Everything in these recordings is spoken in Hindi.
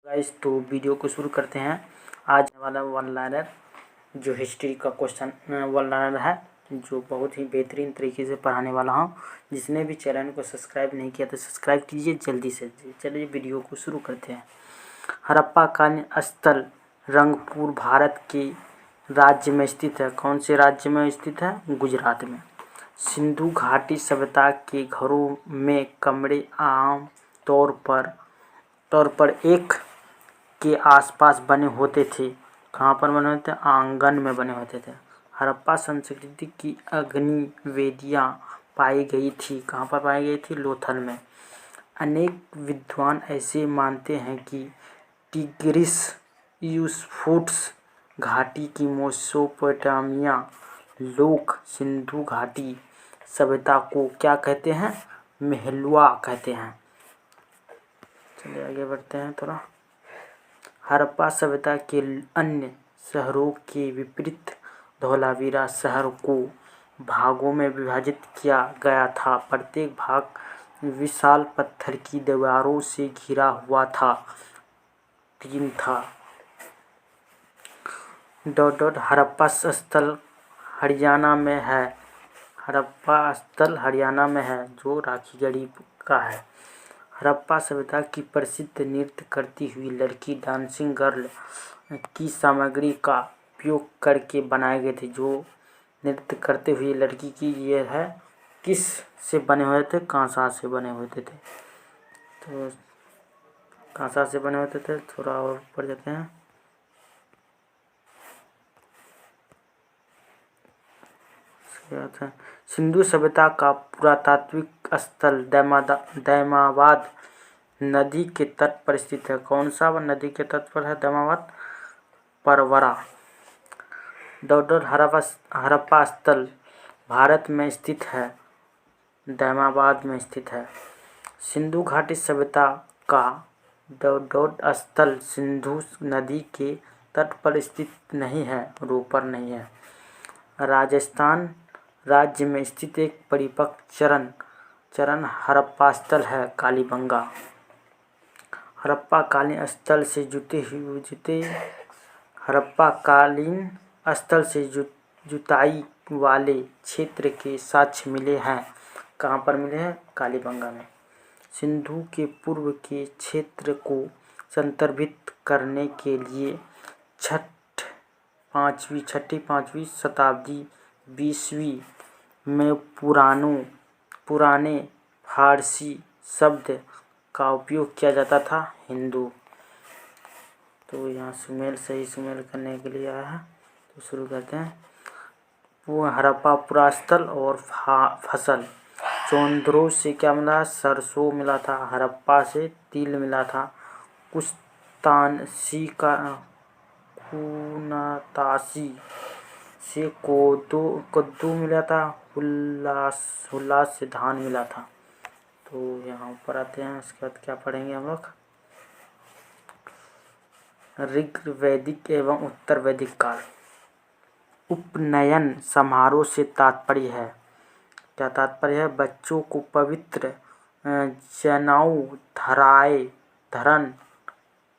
गाइस, तो वीडियो को शुरू करते हैं। आज वाला वन लाइनर जो हिस्ट्री का क्वेश्चन वन लाइनर है, जो बहुत ही बेहतरीन तरीके से पढ़ाने वाला हूँ। जिसने भी चैनल को सब्सक्राइब नहीं किया तो सब्सक्राइब कीजिए जल्दी से। चलिए वीडियो को शुरू करते हैं। हड़प्पा कालीन स्थल रंगपुर भारत के राज्य में स्थित है। कौन से राज्य में स्थित है? गुजरात में। सिंधु घाटी सभ्यता के घरों में कमरे आम तौर पर एक के आसपास बने होते थे। कहाँ पर बने होते थे? आंगन में बने होते थे। हड़प्पा संस्कृति की अग्नि वेदियाँ पाई गई थी। कहाँ पर पाई गई थी? लोथल में। अनेक विद्वान ऐसे मानते हैं कि टिग्रिस यूफ्रेटिस घाटी की मेसोपोटामिया लोग सिंधु घाटी सभ्यता को क्या कहते हैं? मेहलुआ कहते हैं। चलिए आगे बढ़ते हैं थोड़ा। हड़प्पा सभ्यता के अन्य शहरों के विपरीत धोलावीरा शहर को भागों में विभाजित किया गया था। प्रत्येक भाग विशाल पत्थर की दीवारों से घिरा हुआ था। 3 था। हड़प्पा स्थल हरियाणा में है। हड़प्पा स्थल हरियाणा में है, जो राखीगढ़ी का है। हड़प्पा सभ्यता की प्रसिद्ध नृत्य करती हुई लड़की डांसिंग गर्ल की सामग्री का उपयोग करके बनाए गए थे। जो नृत्य करते हुई लड़की की ये है, किस से बने हुए थे? कांसा से बने हुए थे। तो कांसा से बने होते थे। थोड़ा और ऊपर जाते हैं। सिंधु सभ्यता का पुरातात्विक स्थल दैमाबाद नदी के तट पर स्थित है। कौन सा नदी के तट पर है? दैमाबाद। परवरा। हड़प्पा स्थल भारत में स्थित है। दैमाबाद में स्थित है। सिंधु घाटी सभ्यता का स्थल सिंधु नदी के तट पर स्थित नहीं है, ऊपर नहीं है। राजस्थान राज्य में स्थित एक परिपक्व चरण हड़प्पा स्थल है, कालीबंगा। हड़प्पा कालीन स्थल से हड़प्पा कालीन स्थल से जुताई वाले क्षेत्र के साक्ष्य मिले हैं। कहाँ पर मिले हैं? कालीबंगा में। सिंधु के पूर्व के क्षेत्र को संदर्भित करने के लिए छठी 5वीं शताब्दी बीसवीं में पुराने फारसी शब्द का उपयोग किया जाता था, हिंदू। तो यहाँ सही सुमेल करने के लिए आया है। तो शुरू करते हैं। हड़प्पा पुरास्थल और फसल। चोंद्रो से क्या मिला? सरसों मिला था। हड़प्पा से तिल मिला था। कुनातासी से कद्दू मिला था। हुल्लास से धान मिला था। तो यहाँ ऊपर आते हैं। उसके बाद क्या पढ़ेंगे हम लोग? ऋग्वैदिक एवं उत्तर वैदिक काल। उपनयन समारोह से तात्पर्य है। क्या तात्पर्य है? बच्चों को पवित्र जनेऊ धारण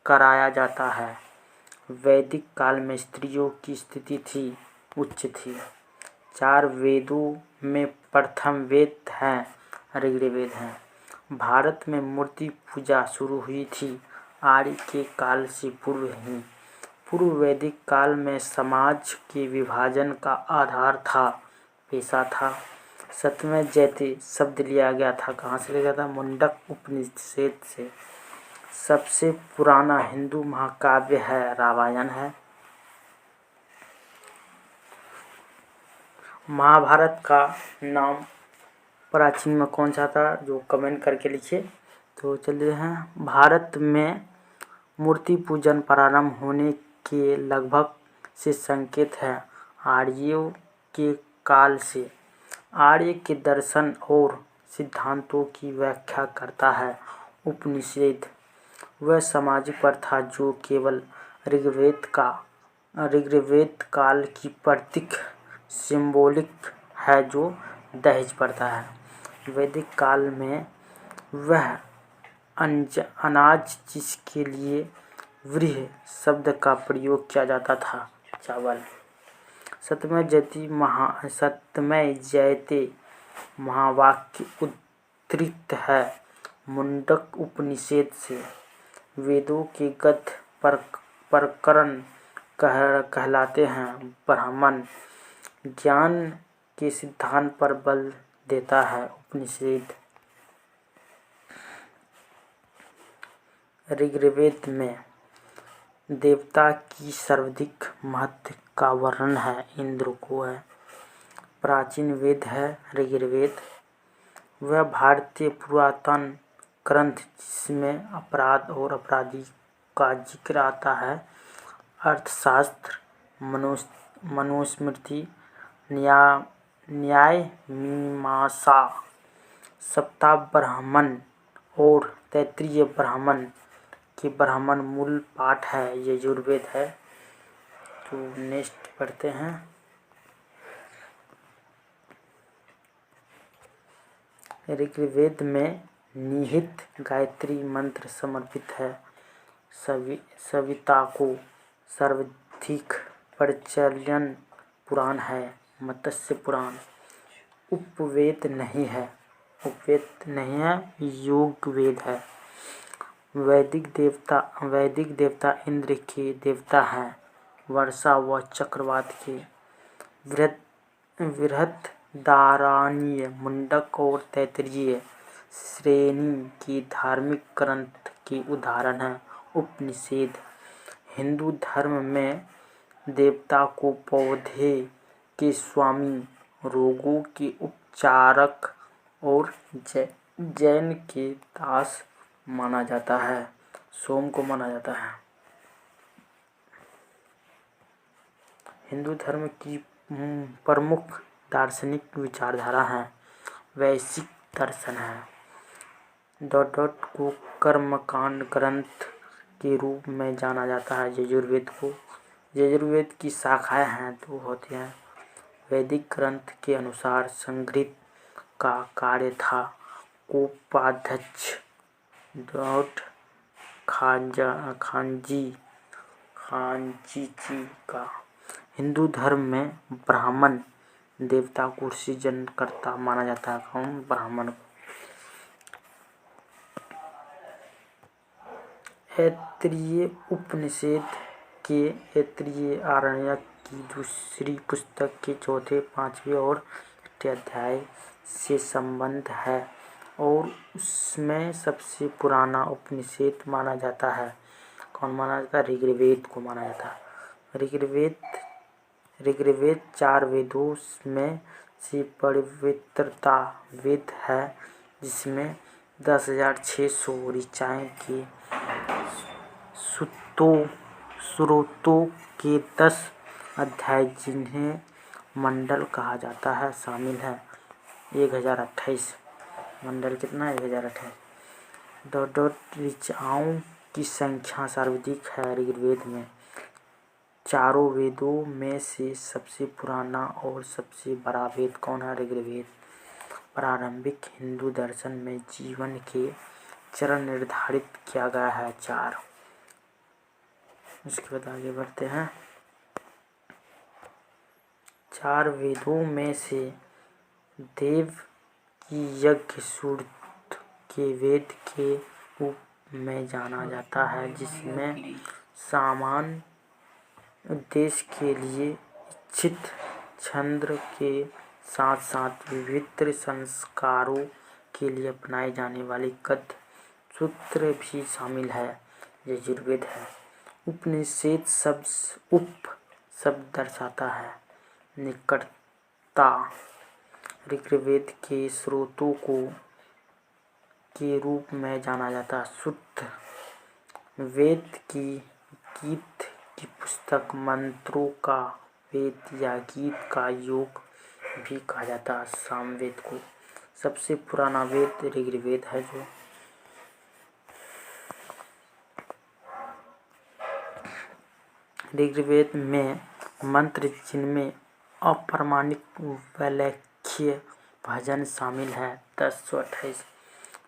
कराया जाता है। वैदिक काल में स्त्रियों की स्थिति उच्च थी। 4 वेदों में प्रथम वेद हैं, ऋग्वेद है। भारत में मूर्ति पूजा शुरू हुई थी आर्य के काल से पूर्व ही। पूर्व वैदिक काल में समाज के विभाजन का आधार पेशा था। 7वें जैते शब्द लिया गया था। कहाँ से लिया गया था? मुंडक उपनिषद से। सबसे पुराना हिंदू महाकाव्य है, रामायण है। महाभारत का नाम प्राचीन में कौन सा था? जो कमेंट करके लिखिए। तो चलिए हैं। भारत में मूर्ति पूजन प्रारंभ होने के लगभग से संकेत है आर्यों के काल से। आर्य के दर्शन और सिद्धांतों की व्याख्या करता है उपनिषद। वह सामाजिक प्रथा जो केवल ऋग्वेद काल की प्रतीक सिंबॉलिक है, जो दहेज प्रथा है। वैदिक काल में वह अनाज जिसके लिए व्रीहि शब्द का प्रयोग किया जाता था। चावल। सत्यमेव जयते महावाक्य उद्धृत है मुंडक उपनिषद से। वेदों के गद्य प्रकरण कहलाते हैं। ब्राह्मण ज्ञान के सिद्धांत पर बल देता है। उपनिषद। ऋग्वेद में देवता की सर्वाधिक महत्व का वर्णन है। इंद्र को है। प्राचीन वेद है ऋग्वेद। वह भारतीय पुरातन ग्रंथ जिसमें अपराध और अपराधी का जिक्र आता है। अर्थशास्त्र, मनुस्मृति, न्याय मीमांसा, सप्ताह ब्राह्मण और तैत्तिरीय ब्राह्मण के ब्राह्मण मूल पाठ है। यजुर्वेद है। तो नेक्स्ट पढ़ते हैं। ऋग्वेद में निहित गायत्री मंत्र समर्पित है। सविता को सर्वाधिक प्रचलन पुराण है मत्स्य पुराण। उपवेद नहीं है। योगवेद है। वैदिक देवता इंद्र के देवता हैं। वर्षा व चक्रवात के। बृहदारण्यक, मुंडक और तैत्तिरीय श्रेणी के धार्मिक ग्रंथ के उदाहरण हैं। उपनिषद। हिंदू धर्म में देवता को पौधे के स्वामी, रोगों के उपचारक और जैन के दास माना जाता है। सोम को माना जाता है। हिंदू धर्म की प्रमुख दार्शनिक विचारधारा है। वैदिक दर्शन है। को कर्मकांड ग्रंथ के रूप में जाना जाता है। यजुर्वेद को। यजुर्वेद की शाखाएं हैं तो होती हैं। वैदिक ग्रंथ के अनुसार संगीत का कार्य था कोपाध्यक्ष खानजी जी का। हिंदू धर्म में ब्राह्मण देवता को सृजनकर्ता माना जाता है। कौन? ब्राह्मण को। ऐत्रेय उपनिषद के ऐत्रेय आरण्यक की दूसरी पुस्तक के चौथे, पांचवें और छठे अध्याय से संबंध है और उसमें सबसे पुराना उपनिषद माना जाता है। कौन माना जाता है? ऋग्वेद को माना जाता है। ऋग्वेद 4 वेदों में से पवित्रता वेद है जिसमें 10,600 ऋचाएं के सूक्तों के 10 अध्याय जिन्हें मंडल कहा जाता है शामिल है। 1028 मंडल कितना है? 1028। ऋचाओं की संख्या सर्वाधिक है ऋग्वेद में। चारों वेदों में से सबसे पुराना और सबसे बड़ा वेद कौन है? ऋग्वेद। प्रारंभिक हिंदू दर्शन में जीवन के चरण निर्धारित किया गया है 4। उसके बाद आगे बढ़ते हैं। 4 वेदों में से देव की यज्ञ सूक्त के वेद के रूप में जाना जाता है जिसमें सामान्य उद्देश्य के लिए इच्छित छंद के साथ साथ विभिन्न संस्कारों के लिए अपनाए जाने वाले गद्य सूत्र भी शामिल है। यजुर्वेद है। उपनिषद शब्द दर्शाता है निकटता। ऋग्वेद के स्रोतों के रूप में जाना जाता है। शुद्ध वेद की गीत की पुस्तक, मंत्रों का वेद या गीत का योग भी कहा जाता है। सामवेद को। सबसे पुराना वेद ऋग्वेद है जो ऋग्वेद में मंत्र जिनमें अप्रमाणिक वैलख्य भजन शामिल है। 1028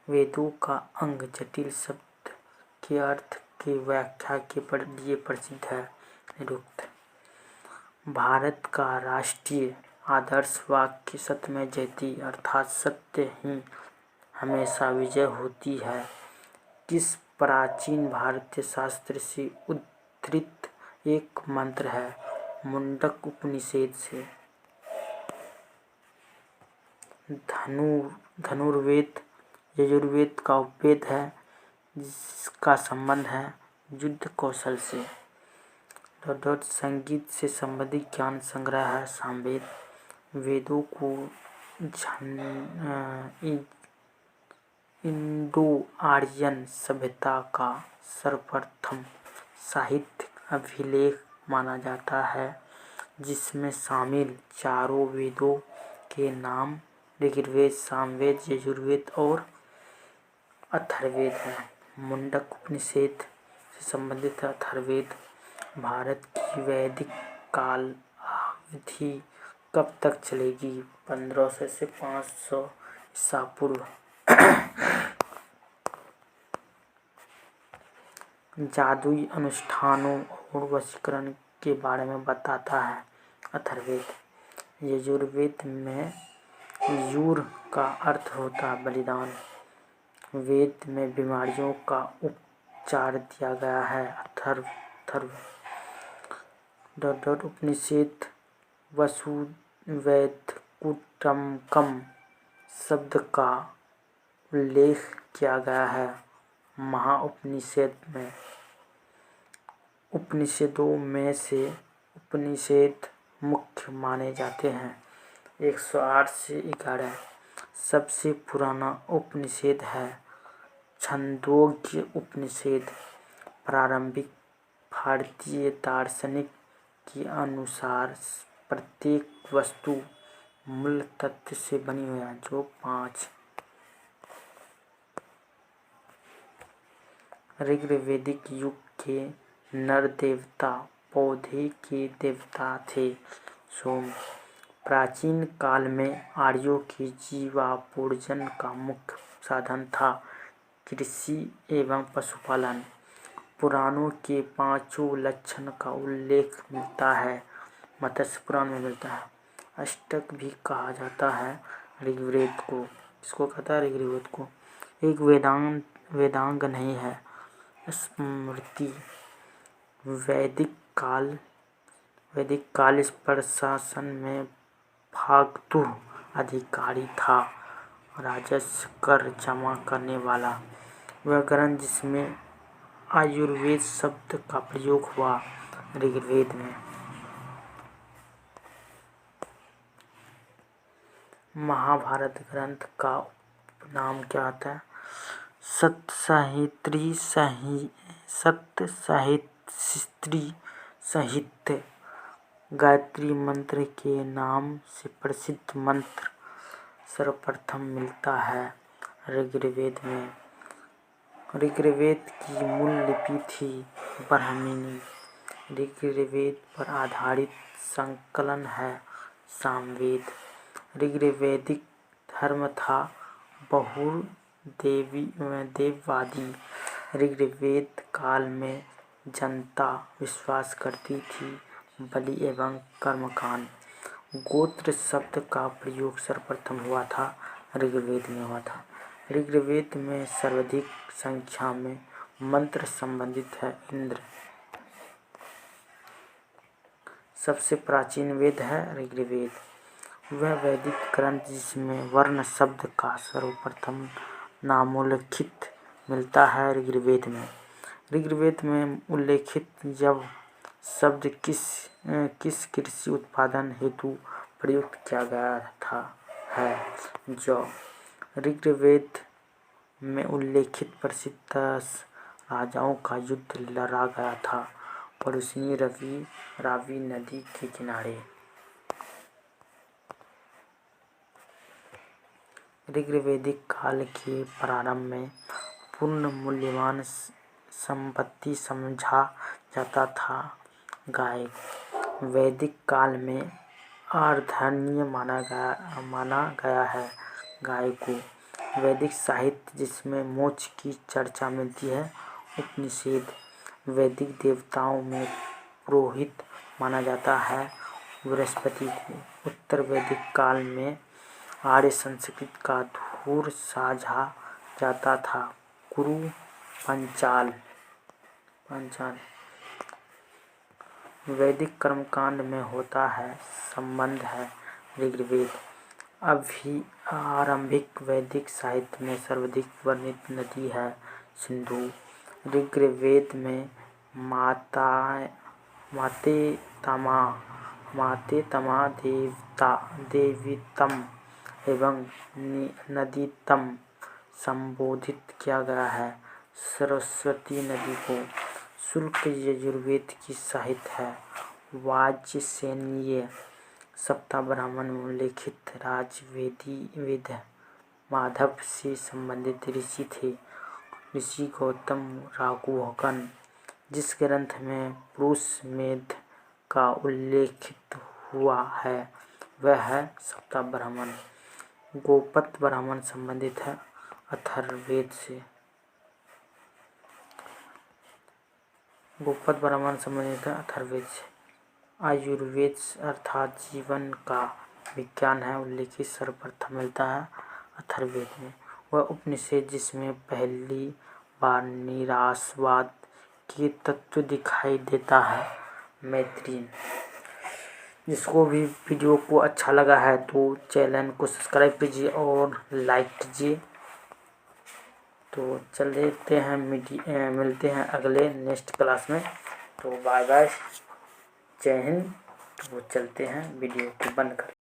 वेदों का अंग जटिल शब्द के अर्थ की व्याख्या के लिए प्रसिद्ध है। निरुक्त। भारत का राष्ट्रीय आदर्श वाक्य सत्यमेव जयते अर्थात सत्य ही हमेशा विजय होती है किस प्राचीन भारतीय शास्त्र से उद्धृत एक मंत्र है? मुंडक उपनिषद से। धनुर्वेद यजुर्वेद का उपवेद है जिसका संबंध है युद्ध कौशल से। संगीत से संबंधित ज्ञान संग्रह है सामवेद। वेदों को इंडो आर्यन सभ्यता का सर्वप्रथम साहित्य अभिलेख माना जाता है जिसमें शामिल चारों वेदों के नाम ऋग्वेद, सामवेद, यजुर्वेद और अथर्ववेद है। मुंडक उपनिषद से संबंधित अथर्ववेद। भारत की वैदिक काल अवधि कब तक चलेगी? 1500 से 500 ईसा पूर्व। जादुई अनुष्ठानों और वशीकरण के बारे में बताता है अथर्ववेद। यजुर्वेद में यूर का अर्थ होता है बलिदान। वेद में बीमारियों का उपचार दिया गया है अथर्व। उपनिषद वसुवैद कुटुम्बकम शब्द का उल्लेख किया गया है महाउपनिषद में। उपनिषदों में से उपनिषद मुख्य माने जाते हैं। 108 से 11 सबसे पुराना उपनिषद है छंदोग्य उपनिषद। प्रारंभिक भारतीय दार्शनिक के अनुसार प्रत्येक वस्तु मूल तत्व से बनी हुई है जो 5 ऋग्वैदिक युग के नर देवता पौधे के देवता थे। सोम। प्राचीन काल में आर्यों के जीवापोर्जन का मुख्य साधन था कृषि एवं पशुपालन। पुराणों के 5 लक्षण का उल्लेख मिलता है मत्स्य पुराण में मिलता है। अष्टक भी कहा जाता है ऋग्वेद को। इसको कहता है ऋग्वेद को। एक वेदांग नहीं है। स्मृति। वैदिक काल इस प्रशासन में फागतु अधिकारी था राजस्व कर जमा करने वाला। वह ग्रंथ जिसमें आयुर्वेद शब्द का प्रयोग हुआ ऋग्वेद में। महाभारत ग्रंथ का उपनाम क्या आता है? सप्तसाहित्री साहित्य। गायत्री मंत्र के नाम से प्रसिद्ध मंत्र सर्वप्रथम मिलता है ऋग्वेद में। ऋग्वेद की मूल लिपि थी ब्राह्मणी। ऋग्वेद पर आधारित संकलन है सामवेद। ऋग्वैदिक धर्म था बहुदेववादी। ऋग्वेद काल में जनता विश्वास करती थी बलि एवं कर्मकांड। गोत्र शब्द का प्रयोग सर्वप्रथम हुआ था ऋग्वेद में हुआ था। ऋग्वेद में सर्वाधिक संख्या में मंत्र संबंधित है इंद्र। सबसे प्राचीन वेद है ऋग्वेद। वह वैदिक ग्रंथ जिसमें वर्ण शब्द का सर्वप्रथम नामोल्लेखित मिलता है ऋग्वेद में। ऋग्वेद में उल्लेखित जव शब्द किस कृषि उत्पादन हेतु प्रयुक्त किया गया था है जौ। ऋग्वेद में उल्लेखित प्रसिद्ध राजाओं का युद्ध लड़ा गया था परुष्णी रावी नदी के किनारे। ऋग्वैदिक काल के प्रारंभ में पूर्ण मूल्यवान संपत्ति समझा जाता था गाय। वैदिक काल में अर्धन्य माना गया है गाय को। वैदिक साहित्य जिसमें मोक्ष की चर्चा मिलती है उपनिषद। वैदिक देवताओं में पुरोहित माना जाता है बृहस्पति को। उत्तर वैदिक काल में आर्य संस्कृत का धूर साझा जाता था। कुरु पांचाल वैदिक कर्मकांड में होता है संबंध है ऋग्वेद। आरंभिक वैदिक साहित्य में सर्वाधिक वर्णित नदी है सिंधु। ऋग्वेद में मातेतमा देवीतम एवं नदीतम संबोधित किया गया है सरस्वती नदी को। शुक्ल यजुर्वेद की साहित्य है। वाजसेनीय सप्ताब्राह्मण में उल्लेखित राजवेद माधव से संबंधित ऋषि थे। ऋषि गौतम राघुवंकन जिस ग्रंथ में पुरुष मेध का उल्लेखित हुआ है वह है सप्ताब्राह्मण। गोपत ब्राह्मण संबंधित है अथर्ववेद से। आयुर्वेद अर्थात जीवन का विज्ञान है उल्लेखित सर्वप्रथम मिलता है अथर्ववेद में। वह उपनिषद जिसमें पहली बार निराशावाद के तत्व दिखाई देता है मैत्रेयी। जिसको भी वीडियो को अच्छा लगा है तो चैनल को सब्सक्राइब कीजिए और लाइक कीजिए। तो चलते हैं मिलते हैं अगले नेक्स्ट क्लास में। तो बाय बाय, जय हिंद। तो चलते हैं वीडियो को बंद कर।